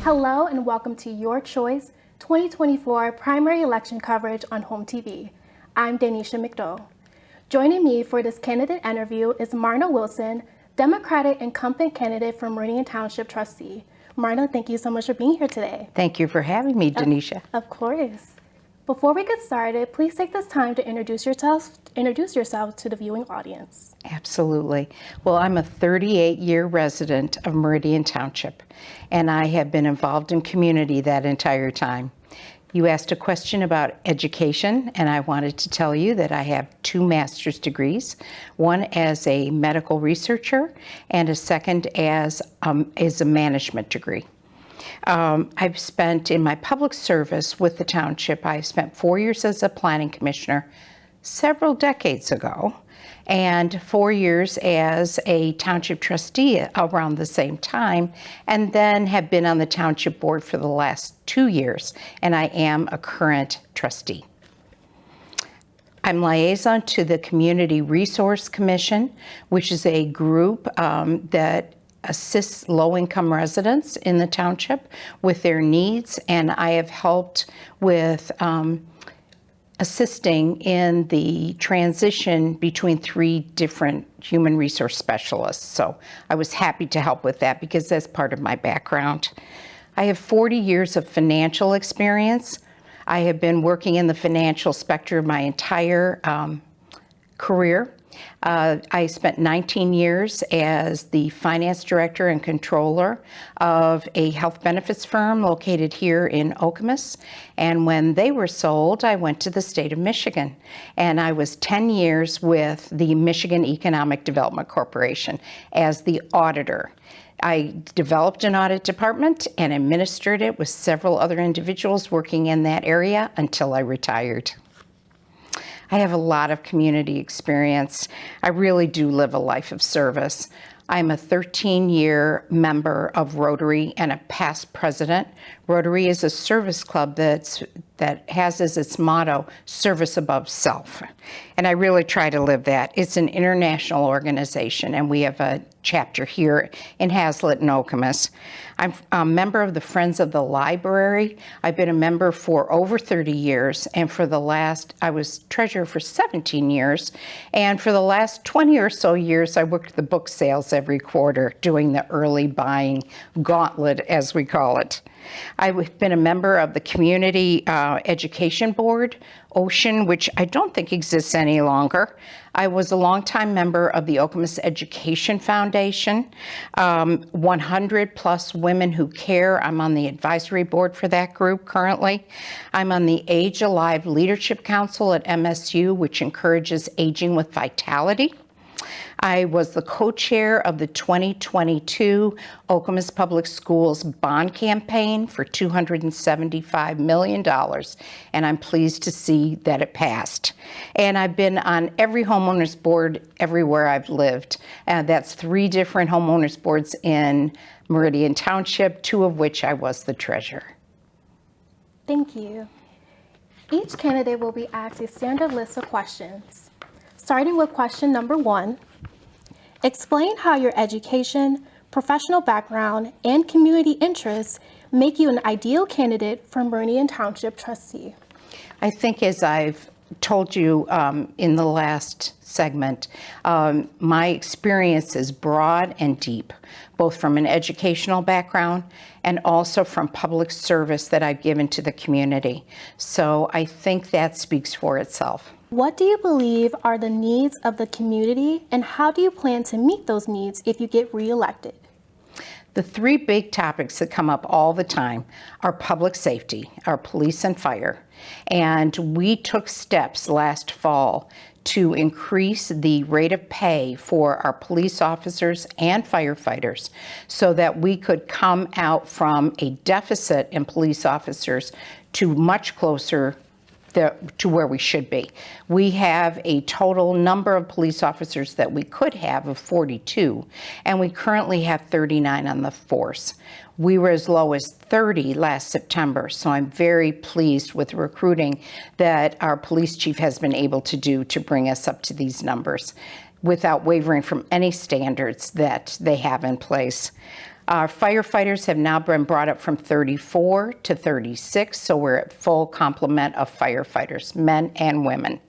Hello and welcome to Your Choice 2024 primary election coverage on HOMTV. I'm Danisha McDowell. Joining me for this candidate interview is Marna Wilson, Democratic incumbent candidate for Meridian Township Trustee. Marna, thank you so much for being here today. Thank you for having me, Danisha. Of course. Before we get started, please take this time to introduce yourself to the viewing audience. Absolutely. Well, I'm a 38-year resident of Meridian Township, and I have been involved in community that entire time. You asked a question about education, and I wanted to tell you that I have 2 master's degrees, one as a medical researcher and a second as a management degree. I've spent in my public service with the township, I've spent 4 years as a planning commissioner several decades ago, and 4 years as a township trustee around the same time, and then have been on the township board for the last 2 years, and I am a current trustee. I'm liaison to the Community Resource Commission, which is a group that assists low-income residents in the township with their needs, and I have helped with assisting in the transition between 3 different human resource specialists. So I was happy to help with that because that's part of my background. I have 40 years of financial experience. I have been working in the financial sector my entire career. I spent 19 years as the finance director and controller of a health benefits firm located here in Okemos. And when they were sold, I went to the state of Michigan. And I was 10 years with the Michigan Economic Development Corporation as the auditor. I developed an audit department and administered it with several other individuals working in that area until I retired. I have a lot of community experience. I really do live a life of service. I'm a 13-year member of Rotary and a past president. Rotary is a service club that has as its motto, service above self. And I really try to live that. It's an international organization, and we have a chapter here in Hazlet and Okemos. I'm a member of the Friends of the Library. I've been a member for over 30 years, and I was treasurer for 17 years, and for the last 20 or so years, I worked the book sales every quarter, doing the early buying gauntlet, as we call it. I've been a member of the Community Education Board, OCEAN, which I don't think exists any longer. I was a longtime member of the Okemos Education Foundation, 100 plus Women Who Care. I'm on the advisory board for that group currently. I'm on the Age Alive Leadership Council at MSU, which encourages aging with vitality. I was the co-chair of the 2022 Okemos Public Schools bond campaign for $275 million, and I'm pleased to see that it passed. And I've been on every homeowners board everywhere I've lived. That's 3 different homeowners boards in Meridian Township, 2 of which I was the treasurer. Thank you. Each candidate will be asked a standard list of questions. Starting with question number 1, explain how your education, professional background, and community interests make you an ideal candidate for Meridian Township Trustee. I think, as I've told you in the last segment, my experience is broad and deep, both from an educational background and also from public service that I've given to the community. So I think that speaks for itself. What do you believe are the needs of the community, and how do you plan to meet those needs if you get reelected? The 3 big topics that come up all the time are public safety, our police and fire. And we took steps last fall to increase the rate of pay for our police officers and firefighters so that we could come out from a deficit in police officers to much closer to where we should be. We have a total number of police officers that we could have of 42, and we currently have 39 on the force. We were as low as 30 last September, so I'm very pleased with the recruiting that our police chief has been able to do to bring us up to these numbers without wavering from any standards that they have in place. Our firefighters have now been brought up from 34 to 36, so we're at full complement of firefighters, men and women.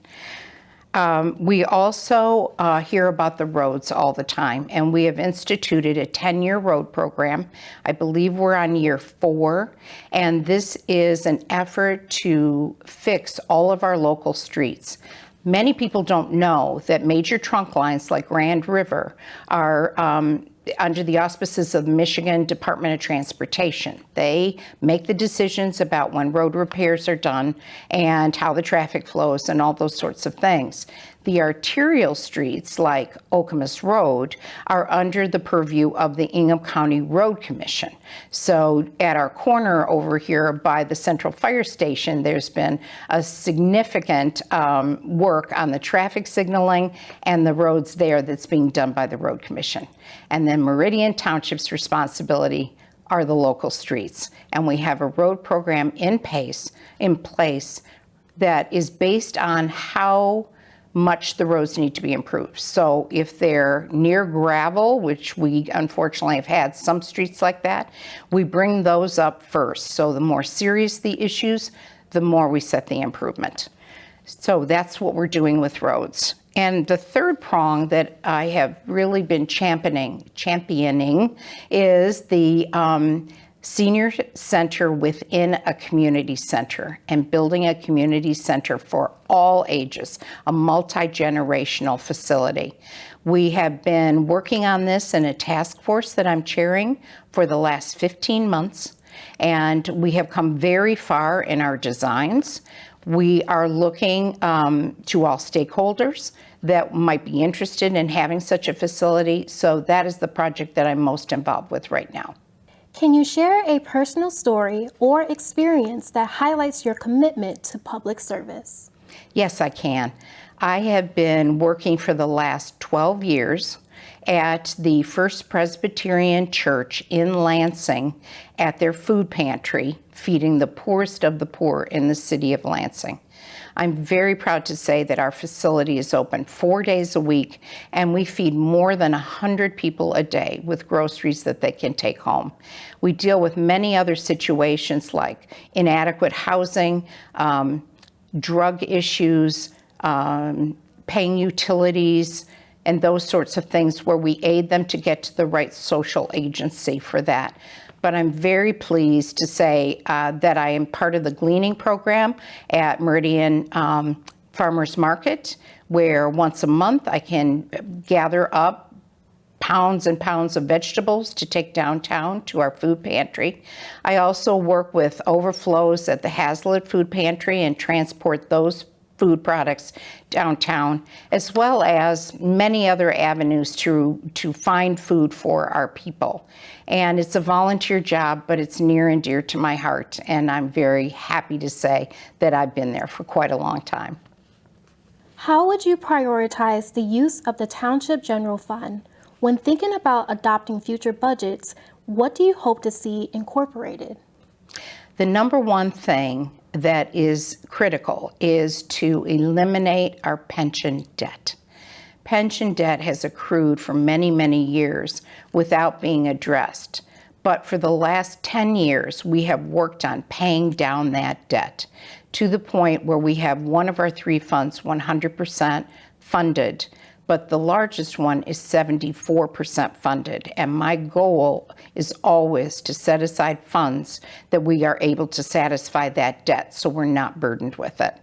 We also hear about the roads all the time, and we have instituted a 10-year road program. I believe we're on year 4, and this is an effort to fix all of our local streets. Many people don't know that major trunk lines like Grand River are under the auspices of the Michigan Department of Transportation. They make the decisions about when road repairs are done and how the traffic flows and all those sorts of things. The arterial streets like Okemos Road are under the purview of the Ingham County Road Commission. So at our corner over here by the Central Fire Station, there's been a significant work on the traffic signaling and the roads there that's being done by the Road Commission. And then Meridian Township's responsibility are the local streets. And we have a road program in place that is based on how much the roads need to be improved. So if they're near gravel, which we unfortunately have had some streets like that, we bring those up first. So the more serious the issues, the more we set the improvement. So that's what we're doing with roads. And the third prong that I have really been championing is the senior center within a community center and building a community center for all ages, a multi-generational facility. We have been working on this in a task force that I'm chairing for the last 15 months, and we have come very far in our designs. We are looking to all stakeholders that might be interested in having such a facility, so that is the project that I'm most involved with right now. Can you share a personal story or experience that highlights your commitment to public service? Yes, I can. I have been working for the last 12 years at the First Presbyterian Church in Lansing at their food pantry, feeding the poorest of the poor in the city of Lansing. I'm very proud to say that our facility is open 4 days a week, and we feed more than 100 people a day with groceries that they can take home. We deal with many other situations like inadequate housing, drug issues, paying utilities, and those sorts of things where we aid them to get to the right social agency for that. But I'm very pleased to say that I am part of the gleaning program at Meridian Farmers Market, where once a month I can gather up pounds and pounds of vegetables to take downtown to our food pantry. I also work with overflows at the Hazlitt Food Pantry and transport those food products downtown, as well as many other avenues to find food for our people. And it's a volunteer job, but it's near and dear to my heart, and I'm very happy to say that I've been there for quite a long time. How would you prioritize the use of the Township General Fund? When thinking about adopting future budgets, what do you hope to see incorporated? The number one thing that is critical is to eliminate our pension debt. Pension debt has accrued for many, many years without being addressed. But for the last 10 years, we have worked on paying down that debt to the point where we have one of our 3 funds 100% funded, but the largest one is 74% funded. And my goal is always to set aside funds that we are able to satisfy that debt so we're not burdened with it.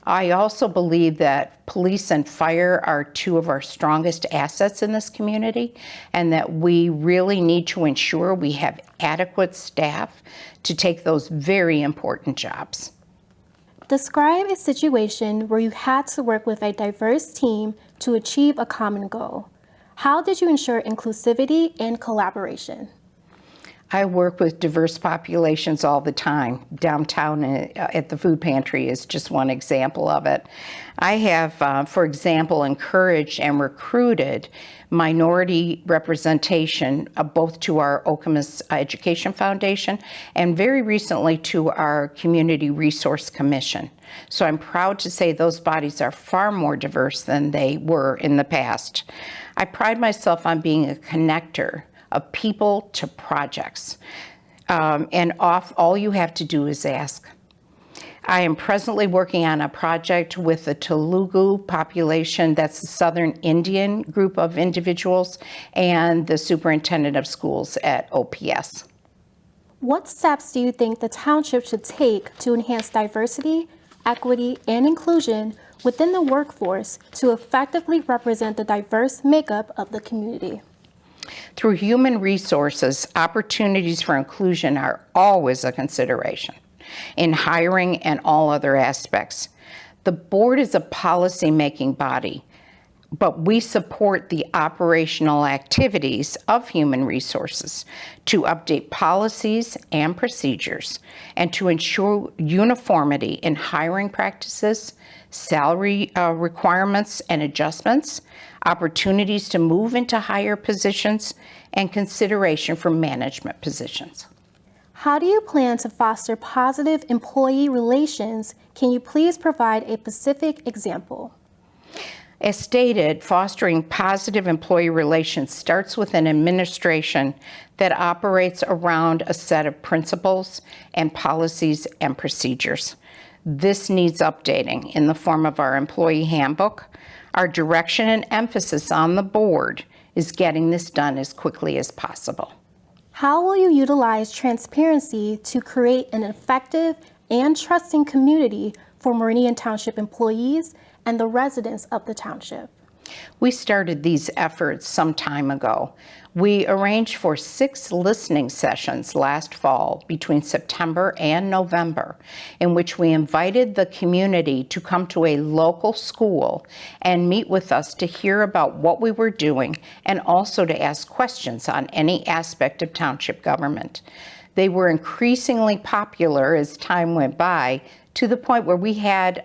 I also believe that police and fire are 2 of our strongest assets in this community, and that we really need to ensure we have adequate staff to take those very important jobs. Describe a situation where you had to work with a diverse team to achieve a common goal. How did you ensure inclusivity and collaboration? I work with diverse populations all the time. Downtown at the food pantry is just one example of it. I have, for example, encouraged and recruited minority representation both to our Okemos Education Foundation and very recently to our Community Resource Commission. So I'm proud to say those bodies are far more diverse than they were in the past. I pride myself on being a connector of people to projects. All you have to do is ask. I am presently working on a project with the Telugu population, that's the Southern Indian group of individuals, and the superintendent of schools at OPS. What steps do you think the township should take to enhance diversity, equity, and inclusion within the workforce to effectively represent the diverse makeup of the community? Through human resources, opportunities for inclusion are always a consideration in hiring and all other aspects. The board is a policy-making body, but we support the operational activities of human resources to update policies and procedures and to ensure uniformity in hiring practices, salary requirements and adjustments, opportunities to move into higher positions, and consideration for management positions. How do you plan to foster positive employee relations? Can you please provide a specific example? As stated, fostering positive employee relations starts with an administration that operates around a set of principles and policies and procedures. This needs updating in the form of our employee handbook. Our direction and emphasis on the board is getting this done as quickly as possible. How will you utilize transparency to create an effective and trusting community for Meridian Township employees and the residents of the township? We started these efforts some time ago. We arranged for 6 listening sessions last fall between September and November, in which we invited the community to come to a local school and meet with us to hear about what we were doing and also to ask questions on any aspect of township government. They were increasingly popular as time went by, to the point where we had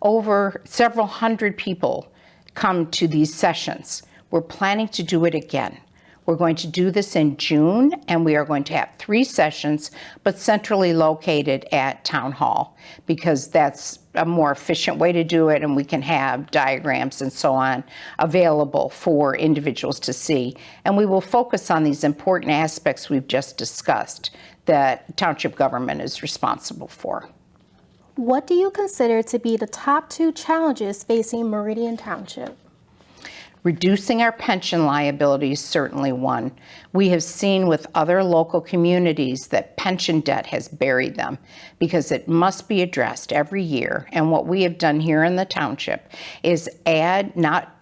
over several hundred people come to these sessions. We're planning to do it again. We're going to do this in June, and we are going to have 3 sessions, but centrally located at Town Hall, because that's a more efficient way to do it, and we can have diagrams and so on available for individuals to see. And we will focus on these important aspects we've just discussed that township government is responsible for. What do you consider to be the top 2 challenges facing Meridian Township? Reducing our pension liability is certainly one. We have seen with other local communities that pension debt has buried them because it must be addressed every year. And what we have done here in the township is add, not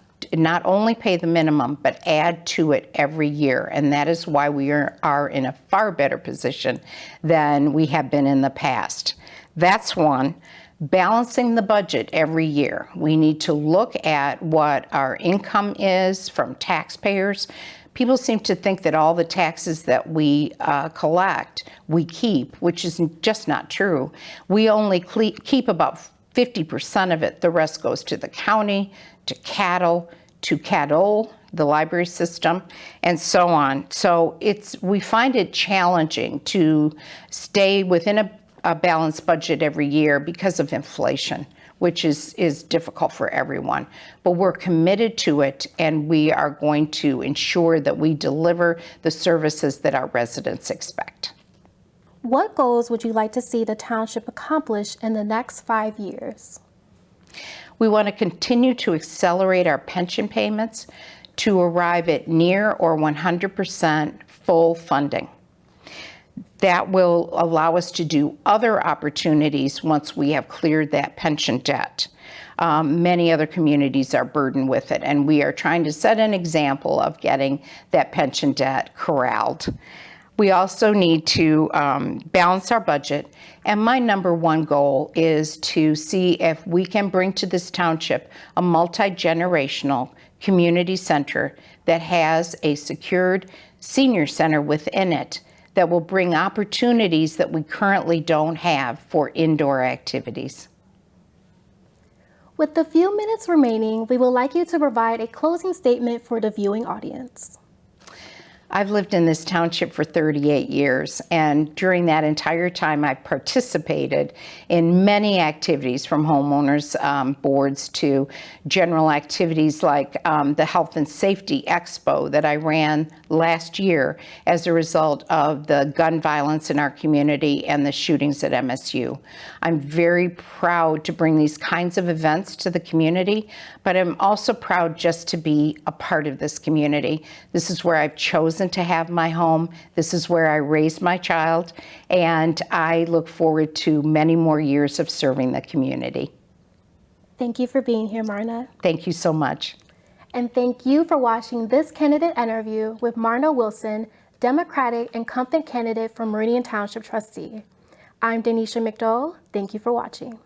only pay the minimum, but add to it every year. And that is why we are in a far better position than we have been in the past. That's one. Balancing the budget every year. We need to look at what our income is from taxpayers. People seem to think that all the taxes that we collect, we keep, which is just not true. We only keep about 50% of it. The rest goes to the county, to cattle, the library system, and so on. So we find it challenging to stay within a balanced budget every year because of inflation, which is difficult for everyone. But we're committed to it, and we are going to ensure that we deliver the services that our residents expect. What goals would you like to see the township accomplish in the next 5 years? We want to continue to accelerate our pension payments to arrive at near or 100% full funding. That will allow us to do other opportunities once we have cleared that pension debt. Many other communities are burdened with it, and we are trying to set an example of getting that pension debt corralled. We also need to balance our budget, and my number 1 goal is to see if we can bring to this township a multi-generational community center that has a secured senior center within it that will bring opportunities that we currently don't have for indoor activities. With the few minutes remaining, we would like you to provide a closing statement for the viewing audience. I've lived in this township for 38 years, and during that entire time, I participated in many activities from homeowners boards to general activities like the Health and Safety Expo that I ran last year as a result of the gun violence in our community and the shootings at MSU. I'm very proud to bring these kinds of events to the community, but I'm also proud just to be a part of this community. This is where I've chosen to have my home. This is where I raised my child, and I look forward to many more years of serving the community. Thank you for being here, Marna. Thank you so much. And thank you for watching this candidate interview with Marna Wilson, Democratic incumbent candidate for Meridian Township Trustee. I'm Denisha McDowell. Thank you for watching.